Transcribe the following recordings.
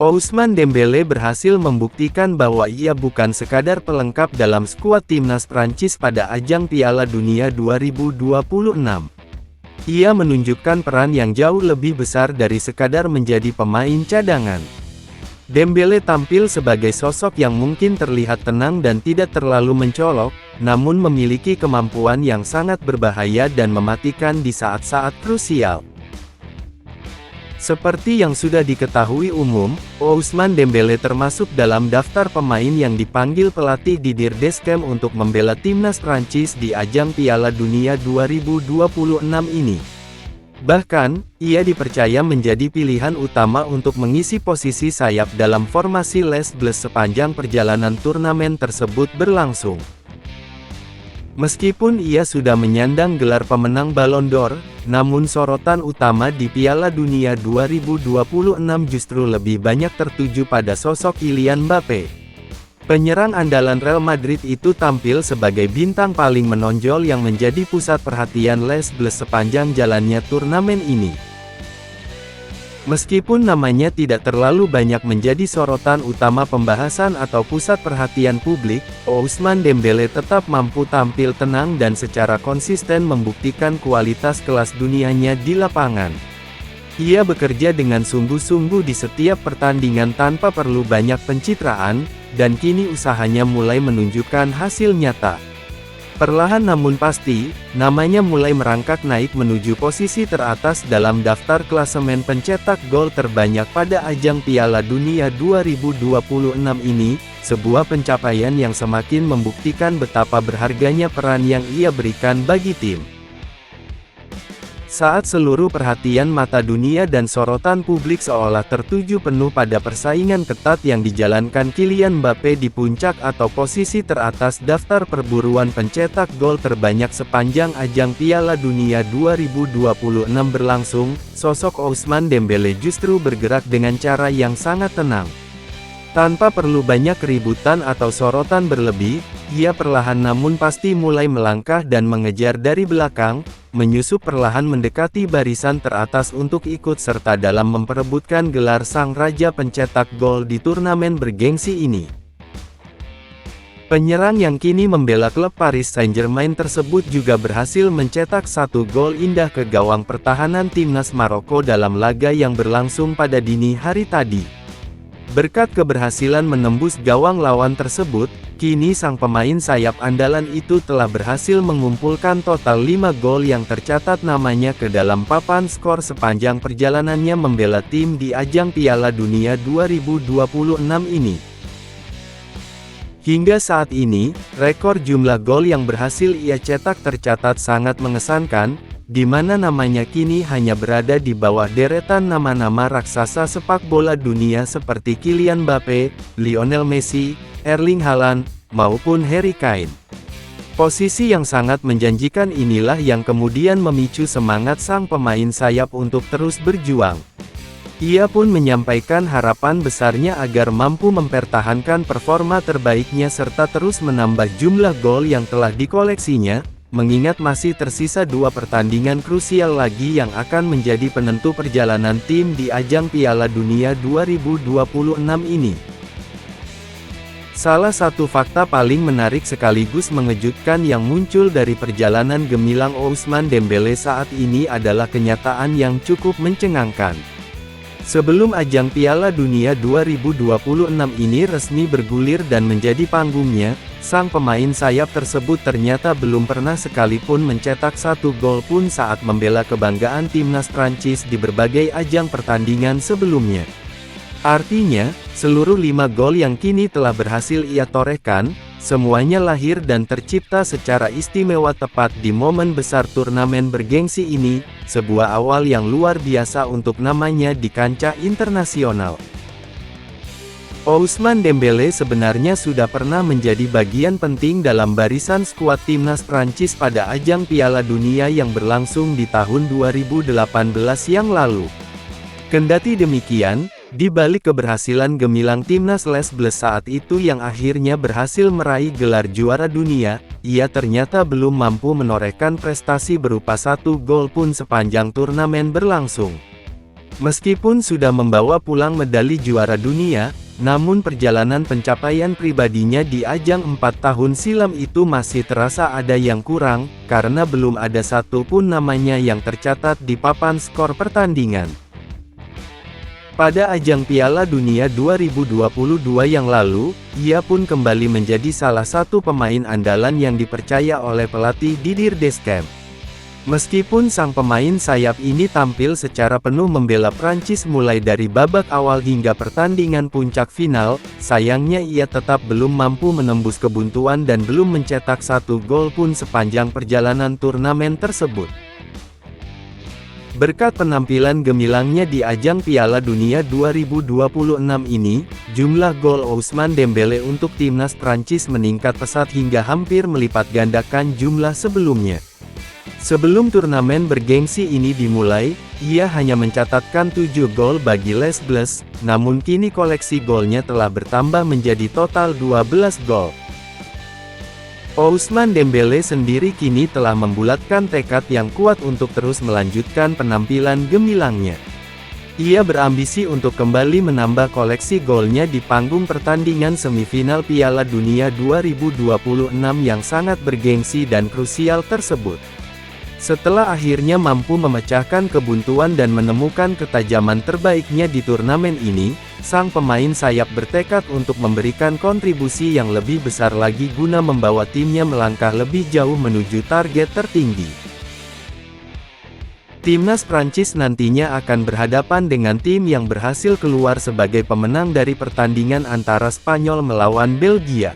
Ousmane Dembélé berhasil membuktikan bahwa ia bukan sekadar pelengkap dalam skuad timnas Prancis pada ajang Piala Dunia 2026. Ia menunjukkan peran yang jauh lebih besar dari sekadar menjadi pemain cadangan. Dembélé tampil sebagai sosok yang mungkin terlihat tenang dan tidak terlalu mencolok, namun memiliki kemampuan yang sangat berbahaya dan mematikan di saat-saat krusial. Seperti yang sudah diketahui umum, Ousmane Dembélé termasuk dalam daftar pemain yang dipanggil pelatih Didier Deschamps untuk membela timnas Prancis di ajang Piala Dunia 2026 ini. Bahkan, ia dipercaya menjadi pilihan utama untuk mengisi posisi sayap dalam formasi Les Bleus sepanjang perjalanan turnamen tersebut berlangsung. Meskipun ia sudah menyandang gelar pemenang Ballon d'Or, namun sorotan utama di Piala Dunia 2026 justru lebih banyak tertuju pada sosok Kylian Mbappé. Penyerang andalan Real Madrid itu tampil sebagai bintang paling menonjol yang menjadi pusat perhatian Les Bleus sepanjang jalannya turnamen ini. Meskipun namanya tidak terlalu banyak menjadi sorotan utama pembahasan atau pusat perhatian publik, Ousmane Dembélé tetap mampu tampil tenang dan secara konsisten membuktikan kualitas kelas dunianya di lapangan. Ia bekerja dengan sungguh-sungguh di setiap pertandingan tanpa perlu banyak pencitraan, dan kini usahanya mulai menunjukkan hasil nyata. Perlahan namun pasti, namanya mulai merangkak naik menuju posisi teratas dalam daftar klasemen pencetak gol terbanyak pada ajang Piala Dunia 2026 ini, sebuah pencapaian yang semakin membuktikan betapa berharganya peran yang ia berikan bagi tim. Saat seluruh perhatian mata dunia dan sorotan publik seolah tertuju penuh pada persaingan ketat yang dijalankan Kylian Mbappé di puncak atau posisi teratas daftar perburuan pencetak gol terbanyak sepanjang ajang Piala Dunia 2026 berlangsung, sosok Ousmane Dembélé justru bergerak dengan cara yang sangat tenang. Tanpa perlu banyak keributan atau sorotan berlebih, ia perlahan namun pasti mulai melangkah dan mengejar dari belakang, menyusup perlahan mendekati barisan teratas untuk ikut serta dalam memperebutkan gelar sang raja pencetak gol di turnamen bergengsi ini. Penyerang yang kini membela klub Paris Saint-Germain tersebut juga berhasil mencetak satu gol indah ke gawang pertahanan timnas Maroko dalam laga yang berlangsung pada dini hari tadi. Berkat keberhasilan menembus gawang lawan tersebut, kini sang pemain sayap andalan itu telah berhasil mengumpulkan total 5 gol yang tercatat namanya ke dalam papan skor sepanjang perjalanannya membela tim di ajang Piala Dunia 2026 ini. Hingga saat ini, rekor jumlah gol yang berhasil ia cetak tercatat sangat mengesankan, di mana namanya kini hanya berada di bawah deretan nama-nama raksasa sepak bola dunia seperti Kylian Mbappé, Lionel Messi, Erling Haaland, maupun Harry Kane. Posisi yang sangat menjanjikan inilah yang kemudian memicu semangat sang pemain sayap untuk terus berjuang. Ia pun menyampaikan harapan besarnya agar mampu mempertahankan performa terbaiknya serta terus menambah jumlah gol yang telah dikoleksinya, mengingat masih tersisa 2 pertandingan krusial lagi yang akan menjadi penentu perjalanan tim di ajang Piala Dunia 2026 ini. Salah satu fakta paling menarik sekaligus mengejutkan yang muncul dari perjalanan gemilang Ousmane Dembélé saat ini adalah kenyataan yang cukup mencengangkan. Sebelum ajang Piala Dunia 2026 ini resmi bergulir dan menjadi panggungnya, sang pemain sayap tersebut ternyata belum pernah sekalipun mencetak satu gol pun saat membela kebanggaan timnas Prancis di berbagai ajang pertandingan sebelumnya. Artinya, seluruh 5 gol yang kini telah berhasil ia torehkan, semuanya lahir dan tercipta secara istimewa tepat di momen besar turnamen bergengsi ini, sebuah awal yang luar biasa untuk namanya di kancah internasional. Ousmane Dembélé sebenarnya sudah pernah menjadi bagian penting dalam barisan skuad timnas Prancis pada ajang Piala Dunia yang berlangsung di tahun 2018 yang lalu. Kendati demikian, di balik keberhasilan gemilang timnas Les Bleus saat itu yang akhirnya berhasil meraih gelar juara dunia, ia ternyata belum mampu menorehkan prestasi berupa satu gol pun sepanjang turnamen berlangsung. Meskipun sudah membawa pulang medali juara dunia, namun perjalanan pencapaian pribadinya di ajang 4 tahun silam itu masih terasa ada yang kurang, karena belum ada satupun namanya yang tercatat di papan skor pertandingan. Pada ajang Piala Dunia 2022 yang lalu, ia pun kembali menjadi salah satu pemain andalan yang dipercaya oleh pelatih Didier Deschamps. Meskipun sang pemain sayap ini tampil secara penuh membela Prancis mulai dari babak awal hingga pertandingan puncak final, sayangnya ia tetap belum mampu menembus kebuntuan dan belum mencetak satu gol pun sepanjang perjalanan turnamen tersebut. Berkat penampilan gemilangnya di ajang Piala Dunia 2026 ini, jumlah gol Ousmane Dembélé untuk timnas Prancis meningkat pesat hingga hampir melipat gandakan jumlah sebelumnya. Sebelum turnamen bergengsi ini dimulai, ia hanya mencatatkan 7 gol bagi Les Bleus, namun kini koleksi golnya telah bertambah menjadi total 12 gol. Ousmane Dembélé sendiri kini telah membulatkan tekad yang kuat untuk terus melanjutkan penampilan gemilangnya. Ia berambisi untuk kembali menambah koleksi golnya di panggung pertandingan semifinal Piala Dunia 2026 yang sangat bergengsi dan krusial tersebut. Setelah akhirnya mampu memecahkan kebuntuan dan menemukan ketajaman terbaiknya di turnamen ini, sang pemain sayap bertekad untuk memberikan kontribusi yang lebih besar lagi guna membawa timnya melangkah lebih jauh menuju target tertinggi. Timnas Prancis nantinya akan berhadapan dengan tim yang berhasil keluar sebagai pemenang dari pertandingan antara Spanyol melawan Belgia.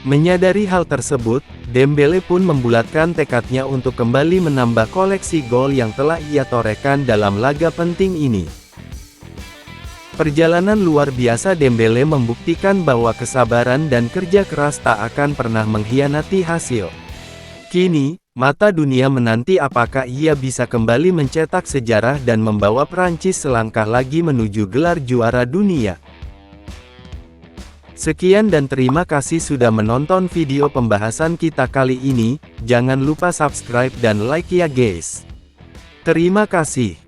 Menyadari hal tersebut, Dembélé pun membulatkan tekadnya untuk kembali menambah koleksi gol yang telah ia torehkan dalam laga penting ini. Perjalanan luar biasa Dembélé membuktikan bahwa kesabaran dan kerja keras tak akan pernah mengkhianati hasil. Kini, mata dunia menanti apakah ia bisa kembali mencetak sejarah dan membawa Prancis selangkah lagi menuju gelar juara dunia. Sekian dan terima kasih sudah menonton video pembahasan kita kali ini, jangan lupa subscribe dan like ya guys. Terima kasih.